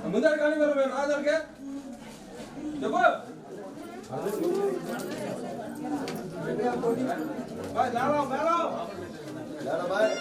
ముందర కానీ మరి రాజర్కే చెప్పు బాయ్ లాలా మేలో లాలా బాయ్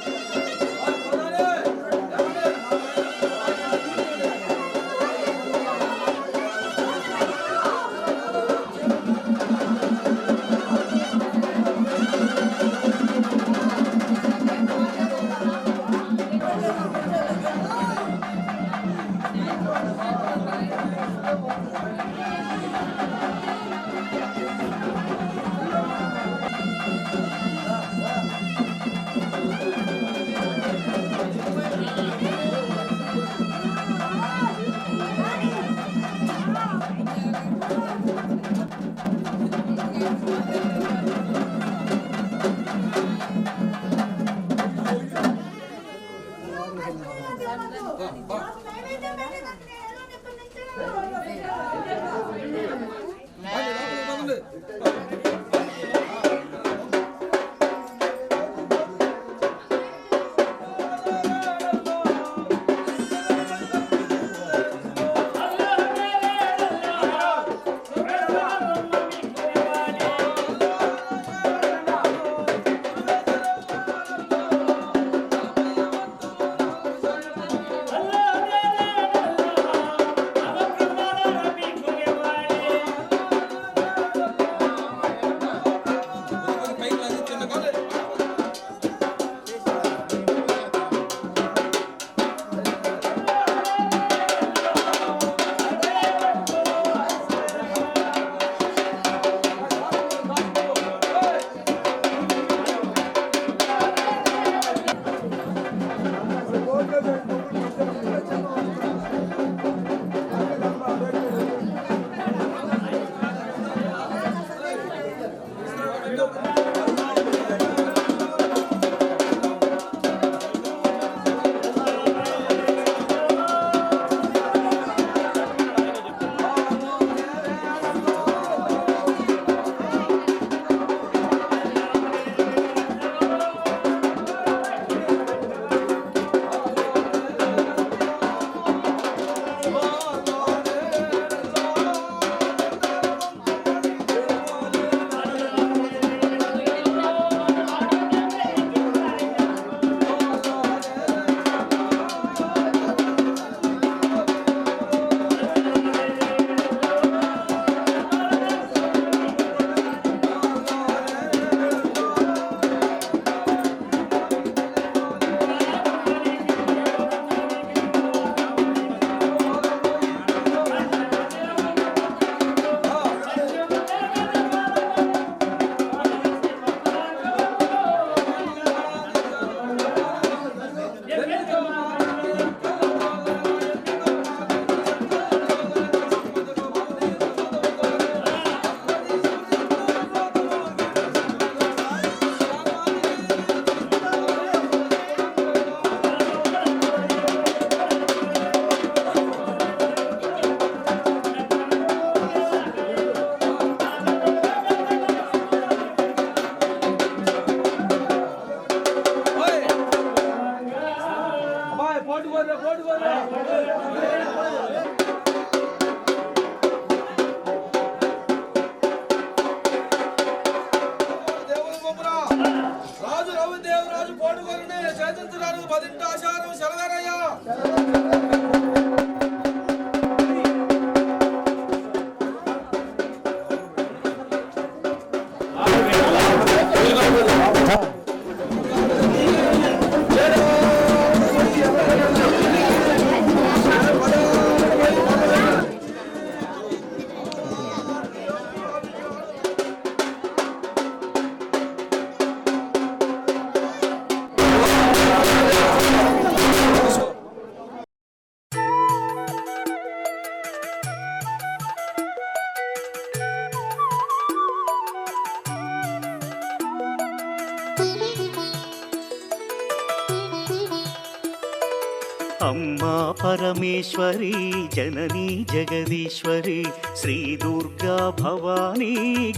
అమ్మా పరమేశ్వరి జననీ జగదీశ్వరి శ్రీ దుర్గా భవానీ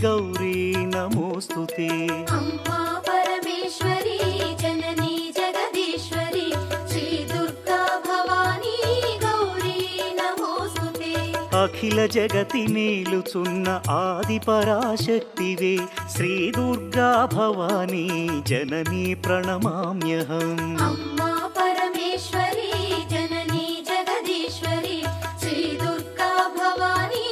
గౌరీ నమోస్తుతే. అమ్మా పరమేశ్వరి జననీ జగదీశ్వరి శ్రీ దుర్గా భవానీ గౌరీ నమోస్తుతే. అఖిల జగతి నేలుచున్న ఆది పరాశక్తివే శ్రీ దుర్గా భవానీ జననీ ప్రణమామ్యహం. అమ్మా పరమేశ్వరి జననీ జగదీశ్వరి శ్రీ దుర్గా భవానీ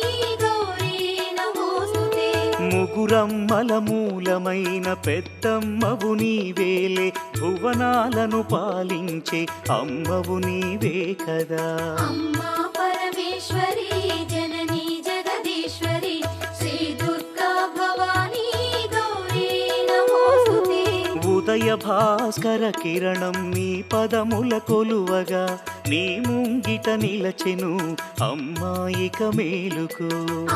గౌరీ నమోస్తుతే. ముగురమ్మల మూలమైన పెద్దమ్మవు నీవేలే భువనాలను పాలించే అమ్మవు నీవే కదా. అమ్మా పరమేశ్వరి జననీ జగదీశ్వరి శ్రీ దుర్గా భవానీ గౌరీ నమోస్తుతే. ఉదయ భాస్కర కిరణం నీ పదముల కొలువగా నీ ముంగిట నిలచెను అమ్మాయిక మేలుకు.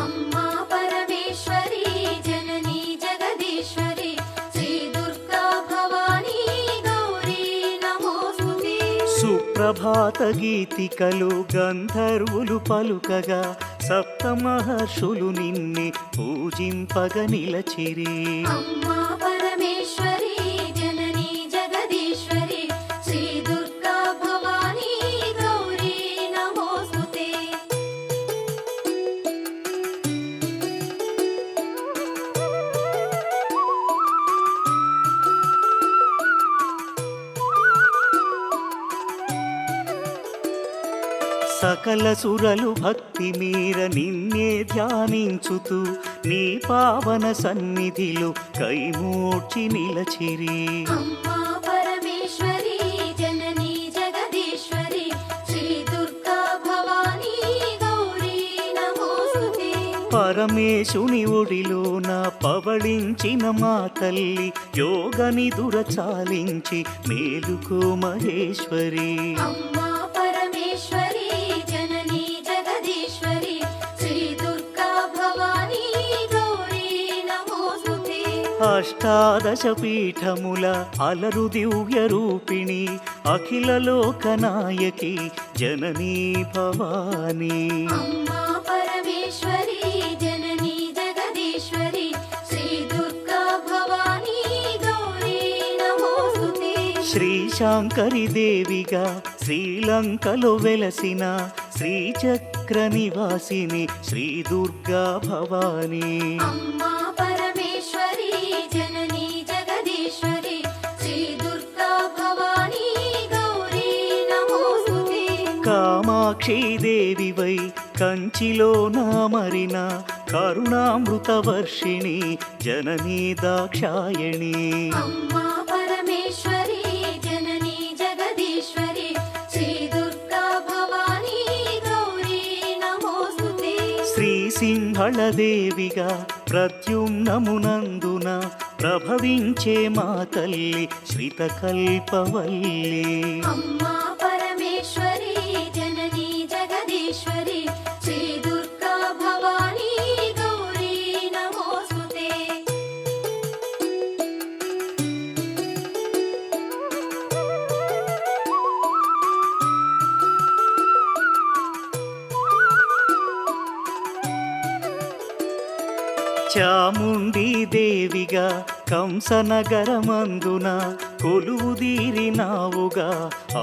అమ్మా పరమేశ్వరి జననీ జగదీశ్వరి శ్రీ దుర్గా భవానీ గౌరీ నమోస్తుతే. సుప్రభాత గీతికలు గంధర్వులు పలుకగా సప్త మహర్షులు నిన్నే పూజింపగ నిలచిరి. అమ్మా పరమేశ్వరి జననీ జగదీశ్వరి శ్రీ దుర్గా భవానీ గౌరీ నమోస్తుతే. సకల సురలు భక్తి మీర నిన్నే ధ్యానించుతూ నీ పావన సన్నిధిలో కైమూర్చి నిలచిరి. అమ్మా పరమేశ్వరి జననీ జగదీశ్వరి శ్రీ దుర్గా భవానీ గౌరీ నమోస్తుతే. పరమేశుని ఒడిలోన పవళించిన మా తల్లి యోగని దురచాలించి మేలుకో మహేశ్వరి. అమ్మా పరమేశ్వరి జననీ జగదీశ్వరి శ్రీ దుర్గా భవానీ గౌరీ నమోస్తుతే. అష్టాదశ పీఠముల అలరు దివ్య రూపిణి అఖిల లోకనాయకి జననీ భవానీ. అమ్మా పరమేశ్వరి జననీ జగదీశ్వరి శ్రీ దుర్గా భవానీ గౌరీ నమోస్తుతే. శ్రీశాంకరి దేవిగా శ్రీలంకలో వెలసిన శ్రీచక్ర నివాసిని శ్రీ దుర్గా భవానీ. అమ్మా పరమేశ్వరి జననీ జగదీశ్వరి శ్రీ దుర్గా భవానీ గౌరీ నమోస్తుతే. కామాక్షి దేవివై కంచిలో నామరిన కరుణామృత వర్షిణి జననీ దాక్షాయణి. అమ్మా పరమేశ్వరి జననీ జగదీశ్వరి శ్రీ దుర్గా భవానీ గౌరీ నమోస్తుతే. శ్రీ సింహళ దేవిగా ప్రద్యుమ్నమునందున ప్రభవించే మా తల్లి శ్రితకల్పవల్లి. అమ్మా పరమేశ్వరి జననీ జగదీశ్వరి శ్రీ దుర్గా భవానీ గౌరీ నమోస్తుతే. చాముండి దేవిగా కంసనగరమందున కొలువుదీరినావుగా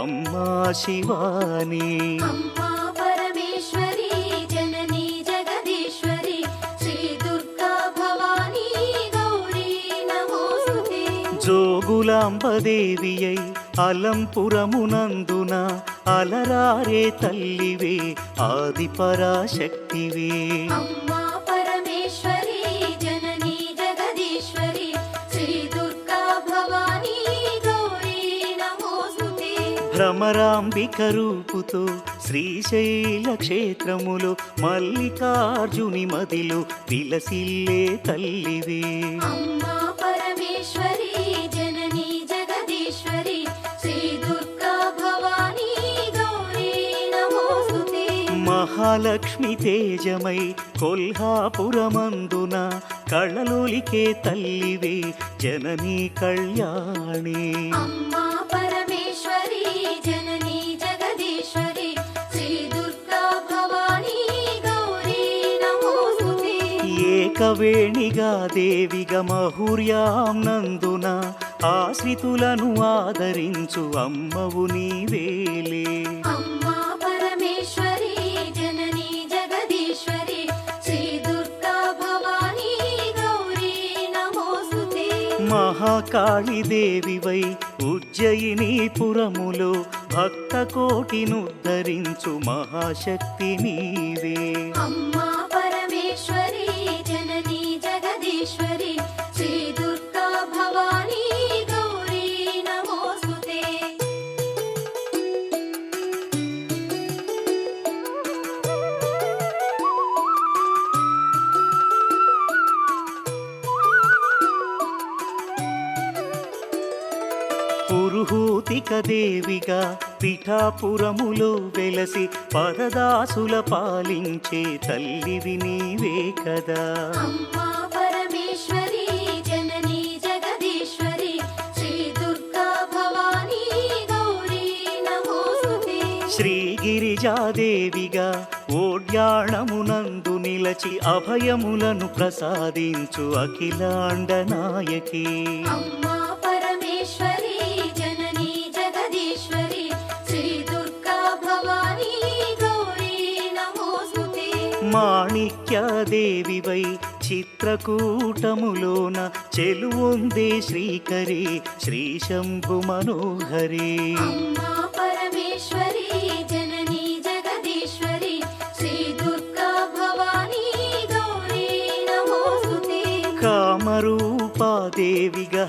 అమ్మా శివాని. అమ్మా పరమేశ్వరి జననీ జగదీశ్వరి శ్రీ దుర్గా భవానీ గౌరీ నమోస్తుతే. జోగులాంబదేవియై అలంపురమునందున అలరారే తల్లివే ఆది పరాశక్తివే. అమ్మా పరమేశ్వరి జననీ జగదీశ్వరి శ్రీ దుర్గా భవానీ గౌరీ నమోస్తుతే. భ్రమరాంబిక రూపుతో శ్రీశైల క్షేత్రములో మల్లికార్జుని మదిలో విలసిల్లే తల్లివే. అమ్మా పరమేశ్వరి జననీ జగదీశ్వరి శ్రీ దుర్గా భవానీ గౌరీ నమోస్తుతే. మహాలక్ష్మి తేజమై కొల్హాపురమందున కళ్ళలోలికే తల్లివే జననీ కళ్యాణి. అమ్మా పరమేశ్వరి జననీ జగదీశ్వరి ఏకవేణిగా దేవిగా మహుర్యాం నందున ఆశ్రితులను ఆదరించు అమ్మవు నీవేలే. అమ్మా పరమేశ్వరి జననీ జగదీశ్వరి శ్రీ దుర్గా భవానీ గౌరీ నమోస్తుతే. మహాకాళి దేవివై ఉజ్జయిని పురములో భక్త కోటినుద్ధరించు మహాశక్తి నీవే. అమ్మా పరమేశ్వరి జననీ జగదీశ్వరి శ్రీ దుర్గా భవానీ గౌరీ నమోస్తుతే. పురుహూతిక దేవిగా పిఠాపురములో వెలసి పరదాసుల పాలించే తల్లివి నీవే కదా. అమ్మా పరమేశ్వరి జననీ జగదీశ్వరి శ్రీ దుర్గా భవానీ గౌరీ నమోస్తుతే. శ్రీగిరిజాదేవిగా ఓడ్యాణమునందు నిలచి అభయములను ప్రసాదించు అఖిలాండ నాయకి. అమ్మా పరమేశ్వరి జననీ జగదీశ్వరి శ్రీ దుర్గా భవానీ గౌరీ నమోస్తుతే. మాణిక్యదేవివై చిత్రకూటములోన చెలువొందే శ్రీకరి శ్రీ శంభు మనోహరి. అమ్మా పరమేశ్వరి జననీ జగదీశ్వరి శ్రీ దుర్గా భవానీ గౌరీ నమోస్తుతే. కామరూపాదేవిగా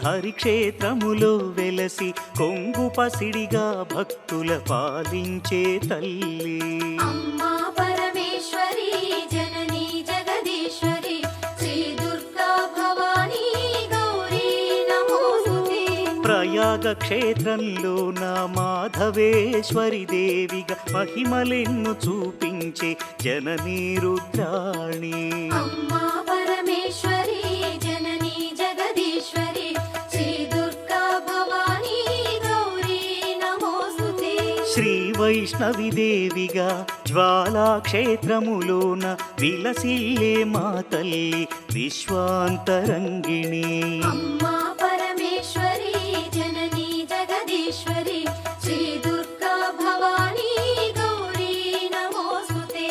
హరిక్షేత్రములో వెలసి కొంగు పసిడిగా భక్తుల పాలించే తల్లి. అమ్మా పరమేశ్వరి జననీ జగదీశ్వరి శ్రీ దుర్గా భవానీ గౌరీ నమోస్తుతే. ప్రయాగ క్షేత్రంలో నా మాధవేశ్వరి దేవిగా మహిమలెన్ను చూపించే జననీ రుద్రాణి. అమ్మా పరమేశ్వరి జననీ జగదీశ్వరి శ్రీ దుర్గా భవానీ గౌరీ నమోస్తుతే. శ్రీ వైష్ణవి దేవిగా జ్వాలా క్షేత్రములోన విలసిల్లే మా తల్లి విశ్వాంతరంగిణి. అమ్మా పరమేశ్వరి జననీ జగదీశ్వరి శ్రీ దుర్గా భవానీ గౌరీ నమోస్తుతే.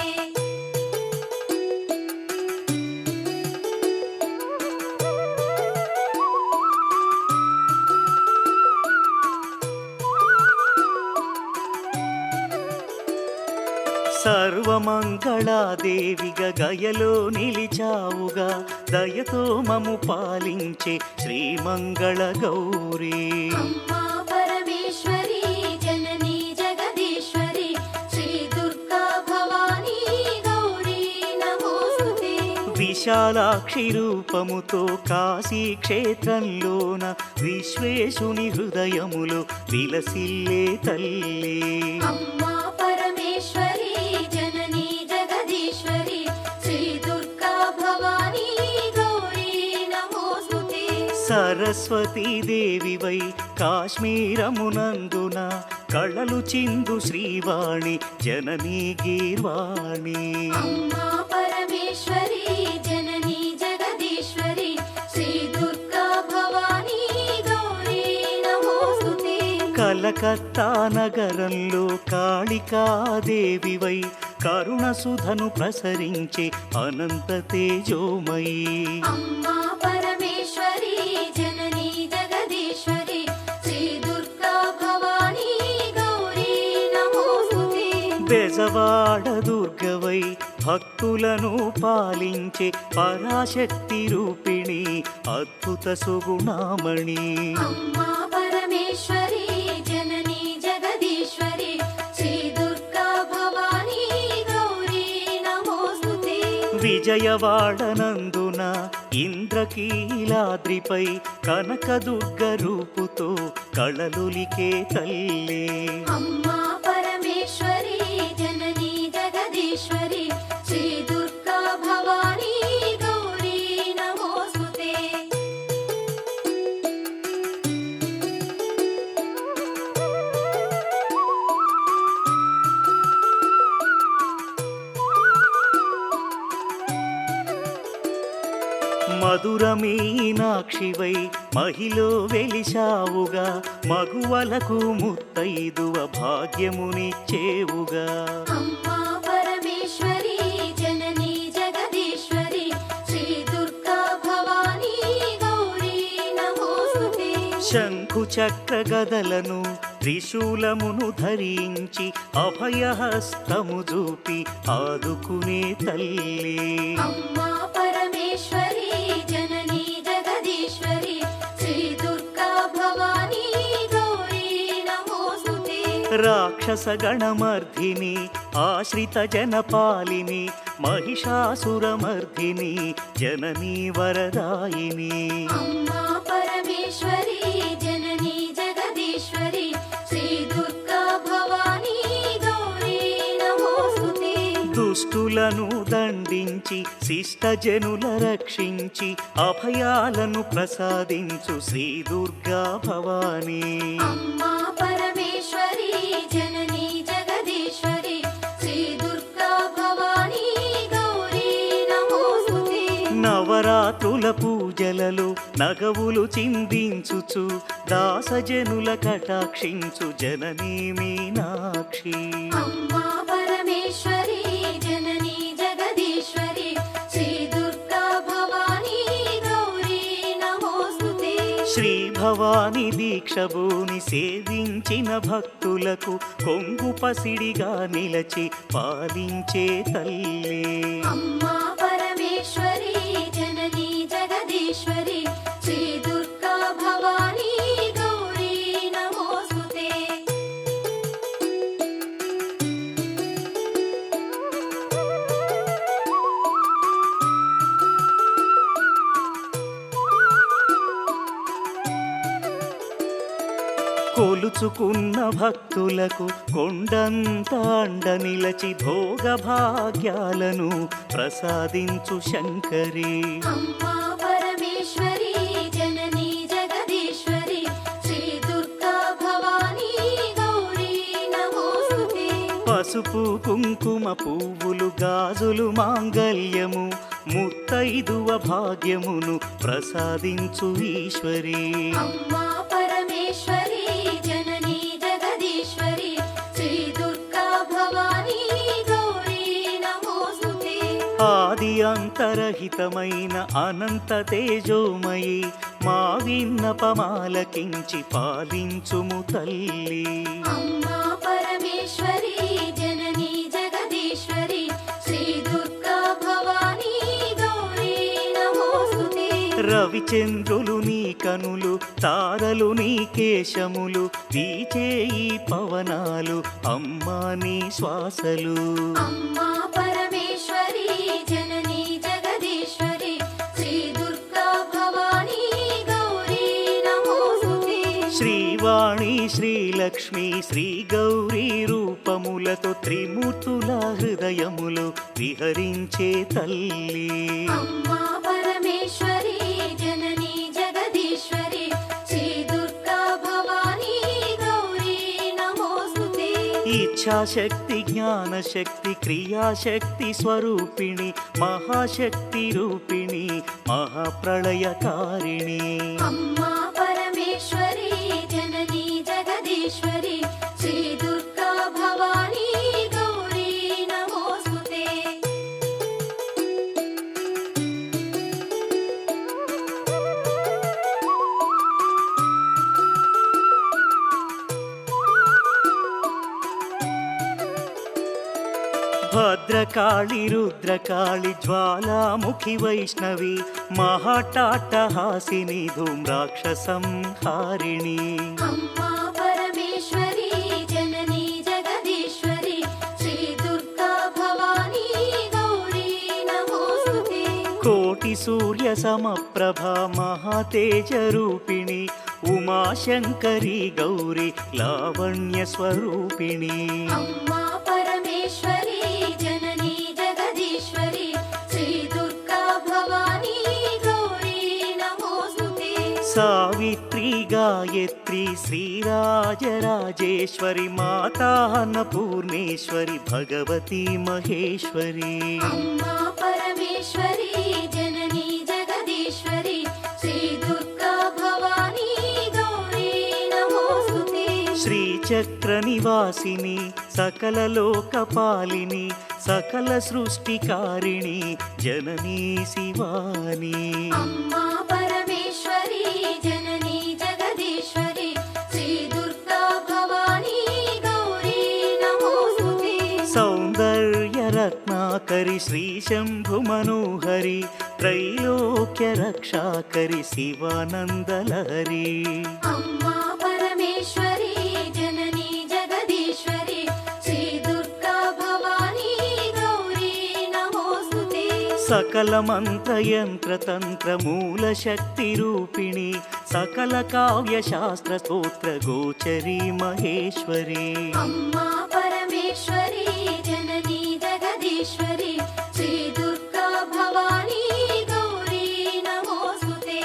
సర్వమంగళాదేవిగా గయలో నిలిచావుగా దయతో మము పాలించే శ్రీమంగళ గౌరీ. అమ్మా పరమేశ్వరి జననీ జగదీశ్వరి శ్రీ దుర్గా భవానీ గౌరీ నమోస్తుతే. విశాలాక్షి రూపముతో కాశీ క్షేత్రంలోన విశ్వేశుని హృదయములో విలసిల్లే తల్లి. అమ్మా పరమేశ్వరి జననీ జగదీశ్వరి శ్రీ దుర్గా భవానీ గౌరీ నమోస్తుతే. సరస్వతీ దేవివై కాశ్మీరమునందున కళలు చిందు శ్రీవాణి జననీ గీర్వాణి. అమ్మా పరమేశ్వరి జననీ జగదీశ్వరి శ్రీ దుర్గా భవానీ గౌరీ నమోస్తుతే. కలకత్తా నగరంలో కాళికాదేవివై కరుణసుధను ప్రసరించే అనంత తేజోమయీ. అమ్మా పరమేశ్వరి జననీ జగదీశ్వరి శ్రీ దుర్గా భవానీ గౌరీ నమోస్తుతే. బెజవాడ దుర్గవై భక్తులను పాలించే పరాశక్తి రూపిణి అద్భుత సుగుణామణి. అమ్మా పరమేశ్వరి జననీ జగదీశ్వరి శ్రీ దుర్గా భవానీ గౌరీ నమోస్తుతే. విజయవాడ నందున ఇంద్రకీలాద్రిపై కనకదుర్గ రూపుతో కళలులికే తల్లి. అమ్మా పరమేశ్వరి జననీ జగదీశ్వరి శ్రీ దుర్గా భవానీ గౌరీ నమోస్తుతే. మధుర మీనాక్షివై మహిలో వెలిశావుగా మగువలకు ముత్తైదువ భాగ్యమునిచ్చేవుగా అమ్మా పరమేశ్వరి జననీ జగదీశ్వరి శ్రీ దుర్గా భవానీ గౌరీ నమోస్తుతే. శంఖు చక్ర గదలను త్రిశూలమును ధరించి అభయహస్తము చూపి ఆదుకునే తల్లి అమ్మా పరమేశ్వరి జననీ జగదీశ్వరి శ్రీ దుర్గా భవానీ గౌరీ నమోస్తుతే. రాక్షస గణమర్ధిని ఆశ్రిత జనపాలిని మహిషాసురమర్ధిని జననీ వరదాయిని అమ్మా పరమేశ్వరి జననీ జగదీశ్వరి శ్రీ దుర్గా భవానీ గౌరీ నమోస్తుతే. దుష్టులను దండించి శిష్టజనుల రక్షించి అభయాలను ప్రసాదించు శ్రీ దుర్గా భవానీ అమ్మా పరమేశ్వరి జననీ జగదీశ్వరి శ్రీ దుర్గా భవానీ గౌరీ నమోస్తుతే. నవరాత్రుల పూజలలో నగవులు చిందించుచు దాసజనుల కటాక్షించు జననీ మీనాక్షి అమ్మా పరమేశ్వరి జననీ జగదీశ్వరి శ్రీ దుర్గా భవానీ గౌరీ నమోస్తుతే. శ్రీ భవాని దీక్షభూని సేవించిన భక్తులకు కొంగు పసిడిగా నిలచి పాలించే తల్లి అమ్మా పరమేశ్వరి జననీ జగదీశ్వరి శ్రీ దుర్గా భవానీ గౌరీ నమోస్తుతే. కొలుచుకున్న భక్తులకు కొండంత అండ నిలచి భోగ భాగ్యాలను ప్రసాదించు శంకరి అమ్మా పరమేశ్వరి జననీ జగదీశ్వరి శ్రీ దుర్గా భవానీ గౌరీ నమోస్తుతే. పసుపు కుంకుమ పువ్వులు గాజులు మాంగల్యము ముత్తైదువ భాగ్యమును ప్రసాదించు ఈశ్వరి అమ్మా పరమేశ్వరి జననీ జగదీశ్వరి శ్రీ దుర్గా భవానీ గౌరీ నమోస్తుతే. ఆది అంతరహితమైన అనంత తేజోమయి మా విన్నపమాలకించి పాలించుము తల్లి అమ్మా పరమేశ్వరి జననీ జగదీశ్వరి శ్రీ దుర్గా భవానీ గౌరీ నమోస్తుతే. రవిచంద్రులు నీ కనులు తారలు నీ కేశములు వీచే ఈ పవనాలు అమ్మా నీ శ్వాసలు అమ్మా పరమేశ్వరి జననీ జగదీశ్వరి శ్రీ దుర్గా భవానీ గౌరీ నమోస్తుతే. శ్రీవాణి శ్రీలక్ష్మి శ్రీ గౌరీ రూపములతో త్రిమూర్తుల హృదయములు విహరించే తల్లి అమ్మా పరమేశ్వరి జననీ జగదీశ్వరి శ్రీ దుర్గా భవానీ గౌరీ నమోస్తుతే. ఇచ్ఛాశక్తి జ్ఞానశక్తి క్రియాశక్తి స్వరూపిణి మహాశక్తి రూపిణి మహాప్రళయకారిణి అమ్మా పరమేశ్వరి జననీ జగదీశ్వరి శ్రీ దుర్గా భవానీ గౌరీ నమోస్తుతే. భద్రకాళి రుద్రకాళి జ్వాలాముఖి వైష్ణవి మహాటాటహాసిని ధూమ్రాక్షసంహారిణి అమ్మా పరమేశ్వరి జననీ జగదీశ్వరి శ్రీ దుర్గా భవానీ గౌరీ నమోస్తుతే. కోటి సూర్య సమప్రభ మహాతేజ రూపిణి ఉమాశంకరి గౌరి లావణ్య స్వరూపిణి అమ్మా పరమేశ్వరి జననీ జగదీశ్వరి శ్రీ దుర్గా భవానీ గౌరీ నమోస్తుతే. సావిత్రి గాయత్రి శ్రీరాజరాజేశ్వరి మాతా అన్నపూర్ణేశ్వరి భగవతి మహేశ్వరి అమ్మా పరమేశ్వరి జననీ జగదీశ్వరి శ్రీచక్ర నివాసిని సకల లోకపాలిని సకల సృష్టికారిణి జననీ శివాని అమ్మా పరమేశ్వరి జననీ జగదీశ్వరి శ్రీ దుర్గా భవానీ గౌరీ నమోస్తుతే సౌందర్య రత్నాకరి శ్రీ శంభు మనోహరి త్రైలోక్య రక్షాకరి శివానందలహరి అమ్మా పరమేశ్వరి జననీ జగదీశ్వరి శ్రీ దుర్గా భవానీ గౌరీ నమోస్తుతే సకల మంత్ర యంత్ర తంత్ర మూల శక్తి రూపిణి సకల కావ్య శాస్త్ర స్తోత్ర గోచరి మహేశ్వరి అమ్మా పరమేశ్వరి జననీ జగదీశ్వరి శ్రీ దుర్గా భవానీ గౌరీ నమోస్తుతే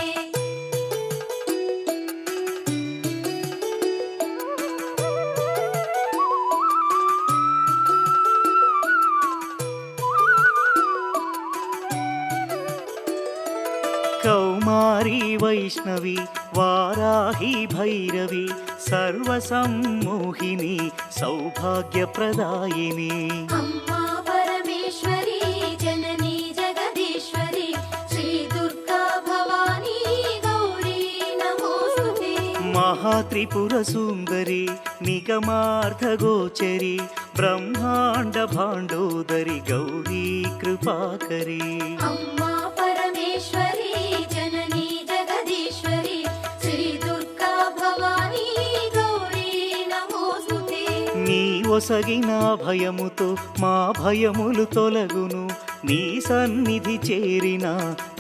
కౌమారీ వైష్ణవి వారాహి భైరవి సర్వసమ్మోహిని సౌభాగ్యప్రదాయిని అమ్మా పరమేశ్వరి జననీ జగదీశ్వరి శ్రీ దుర్గా భవానీ గౌరీ నమోస్తుతే మహాత్రిపుర సుందరి నిగమార్థగోచరి బ్రహ్మాండ భాండోదరి గౌరీ కృపాకరి అమ్మా పరమేశ్వరి జననీ జగదీశ్వరి శ్రీ దుర్గా భవానీ గౌరీ నమోస్తుతే నీ ఒసగిన భయముతో మా భయములు తొలగును నీ సన్నిధి చేరిన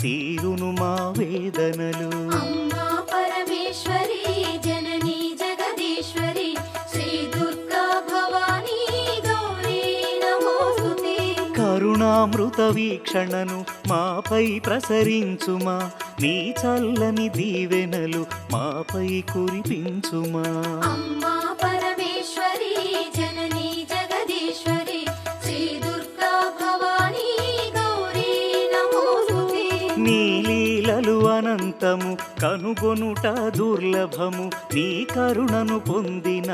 తీరును మా వేదనలు అమ్మా పరమేశ్వరి జననీ జగదీశ్వరి శ్రీ దుర్గా భవానీ గౌరీ నమోస్తుతే కరుణామృత వీక్షణను మాపై ప్రసరించుమా నీ చల్లని దీవెనలు మాపై కురిపించుమా అమ్మా పరమేశ్వరి జననీ జగదీశ్వరి శ్రీ దుర్గా భవానీ గౌరీ నమోస్తుతే నీ లీలలు అనంతము కనుగొనుట దుర్లభము నీ కరుణను పొందిన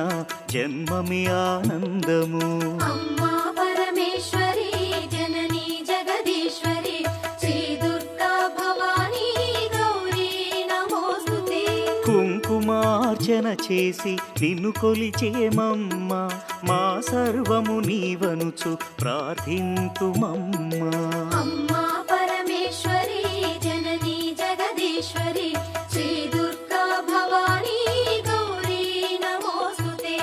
జన్మమే ఆనందము అమ్మా పరమేశ్వరి జననీ జగదీశ్వరి శ్రీ దుర్గా భవానీ గౌరీ నమోస్తుతే కుంకుమార్చన చేసి నిన్ను కొలిచేమమ్మ మా సర్వము నీవనుచు ప్రార్థింతుమమ్మా అమ్మా పరమేశ్వరి జననీ జగదీశ్వరి శ్రీ దుర్గా భవానీ గౌరీ నమోస్తుతే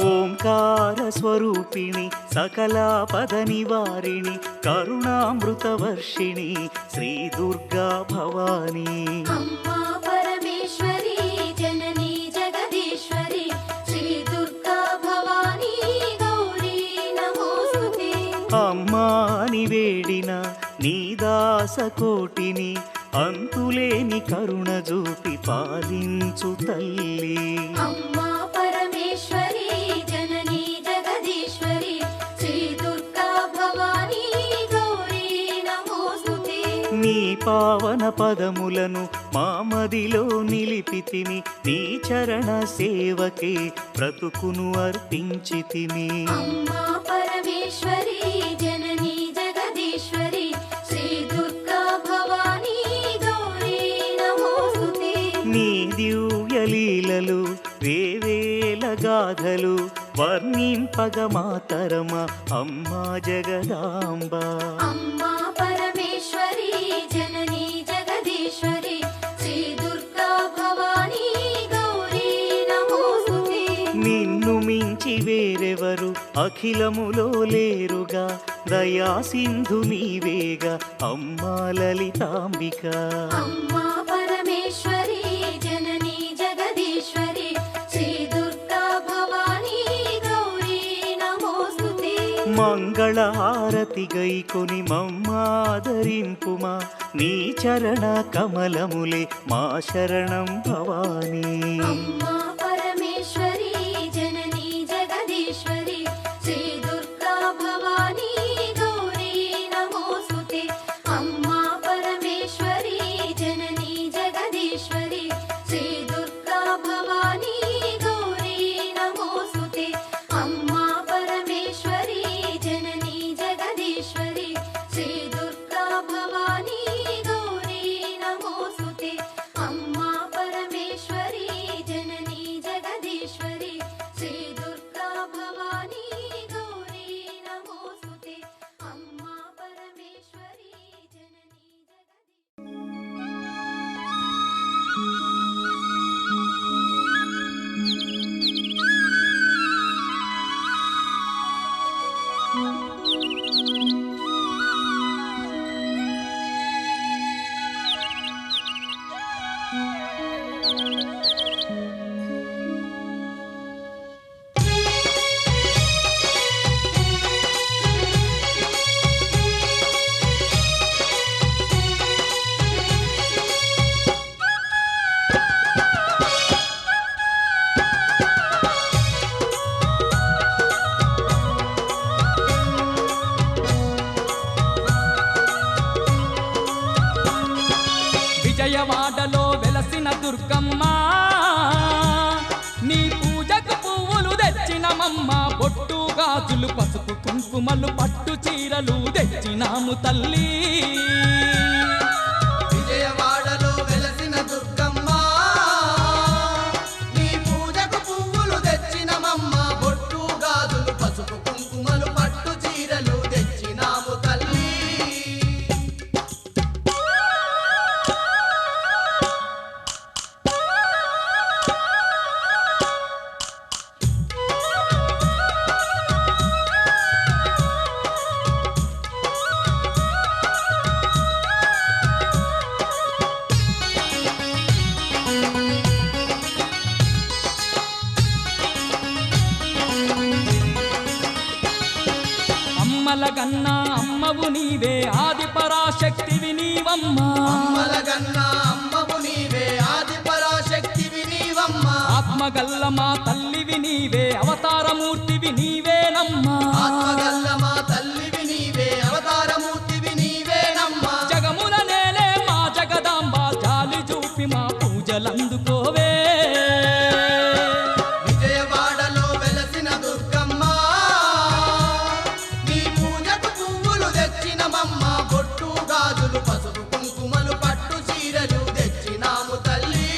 ఓంకార స్వరూపిణి సకలాపద నివారిణి కరుణామృత వర్షిణి శ్రీ దుర్గా భవానీ అమ్మా పరమేశ్వరి జననీ జగదీశ్వరి శ్రీ దుర్గా భవానీ గౌరీ నమోస్తుతే అమ్మాని వేడిన నీ దాస కోటిని అంతులేని కరుణ చూపి పాలించు తల్లి అమ్మా పరమేశ్వరి జననీ జగదీశ్వరి శ్రీ దుర్గా భవానీ గౌరీ నమోస్తుతే నీ పావన పదములను మా మదిలో నిలిపితిమి నీ చరణ సేవకే బ్రతుకును అర్పించితిమి అమ్మా పరమేశ్వరి జననీ జగదీశ్వరి శ్రీ దుర్గా భవానీ గౌరీ నమోస్తుతే నీ దివ్య లీలలు వేవేల గాథలు వర్ణింపగ మాతరమ అమ్మా జగదాంబ అమ్మా పరమేశ్వరి జననీ జగదీశ్వరి శ్రీ దుర్గా భవానీ గౌరీ నమోస్తుతే నిన్ను మించి వేరెవరు అఖిలములో లేరుగా దయా సింధు నీవేగా అమ్మా లలితాంబిక అమ్మా పరమేశ్వరి జననీ జగదీశ్వరి శ్రీ దుర్గా భవానీ గౌరీ నమోస్తుతే మంగళహారతి గైకొని మమ్మాదరింపుమా నీ చరణ కమలములే మా శరణం భవానీ అమ్మా పరమేశ్వరి జననీ జగదీశ్వరి విజయవాడలో వెలసిన దుర్గమ్మ నీ పూజకు పువ్వులు తెచ్చినమమ్మ బొట్టు గాజులు పసుపు కుంకుమలు పట్టు చీరలు తెచ్చినాము తల్లి విజయవాడలో వెలసిన దుర్గమ్మ నీ పూజకు పువ్వులు తెచ్చినమమ్మ బొట్టు గాజులు పసుపు కుంకుమలు పట్టు చీరలు తెచ్చినాము తల్లి అమ్మలగన్నా అమ్మవు నీవే ఆది పరాశక్తివి నీవమ్మా అమ్మలగన్నా అమ్మవు నీవే ఆది పరాశక్తివి నీవమ్మా ఆత్మగల్ల మా తల్లివి నీవే అవతారమూర్తివి నీవేనమ్మా ఆత్మగల్ల మా తల్లివి నీవే అవతారమూర్తివి నీవేనమ్మా జగముల నేలే మా జగదాంబ జాలి చూపి మా పూజలందుకోవే విజయవాడలో వెలసిన దుర్గమ్మ నీ పూజకు పువ్వులు తెచ్చినమమ్మ బొట్టు గాజులు పసుపు కుంకుమలు పట్టు చీరలు తెచ్చినాము తల్లి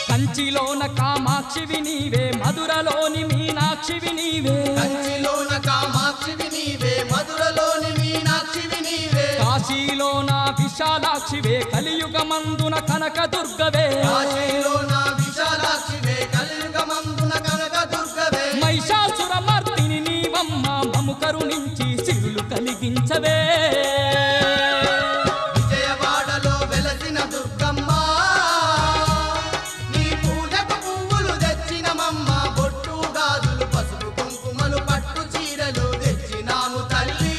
కంచిలోన కామాక్షివి నీవే మధురలోని మీనాక్షివి నీవే కంచిలోన కామాక్షివి నీవే మధురలోని మీనాక్షివి నీవే కాశీలోన విశాలాక్షివే కలియుగమందున కనకదుర్గవే కాశీలోన విశాలాక్షివే కలియుగమందున కనకదుర్గవే మహిషాసురమర్దిని నీవమ్మ మము కరుణించి సిరులు కలిగించవే విజయవాడలో వెలసిన దుర్గమ్మ నీ పూజకు పువ్వులు తెచ్చినమమ్మ బొట్టు గాజులు పసుపు కుంకుమలు పట్టు చీరలు తెచ్చినాము తల్లి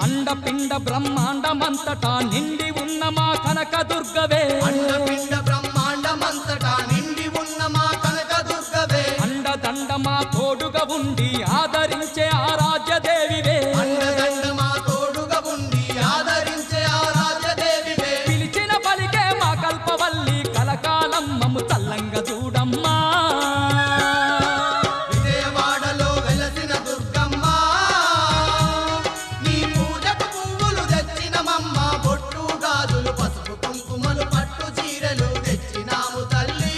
అండపిండ బ్రహ్మాండమంతటా నిండి ఉన్న మా కనకదుర్గవే అండపిండ బ్రహ్మాండమంతటా నిండి ఉన్న మా కనకదుర్గవే అండదండ మా తోడుగా ఉండి ఆదరించే ఆరాధ్యదేవివే అండదండ మా తోడుగా ఉండి ఆదరించే ఆరాధ్యదేవివే పిలిచిన పలికే మా కల్పవల్లి కలకాలం మము చల్లంగా చూడమ్మా విజయవాడలో వెలసిన దుర్గమ్మ నీ పూజకు పువ్వులు తెచ్చినమమ్మ బొట్టు గాజులు పసుపు కుంకుమలు పట్టు చీరలు తెచ్చినాము తల్లి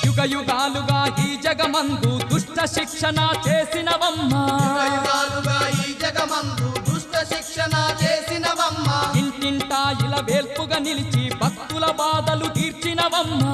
యుగ యుగాలుగా ఈ జగమందు దుష్ట శిక్షణ చేసినవమ్మా యుగాలుగా ఈ జగమందు దుష్ట శిక్షణ చేసినవమ్మ ఇంటింటా ఇలా వేల్పుగా నిలిచి భక్తుల బాధలు తీర్చినవమ్మా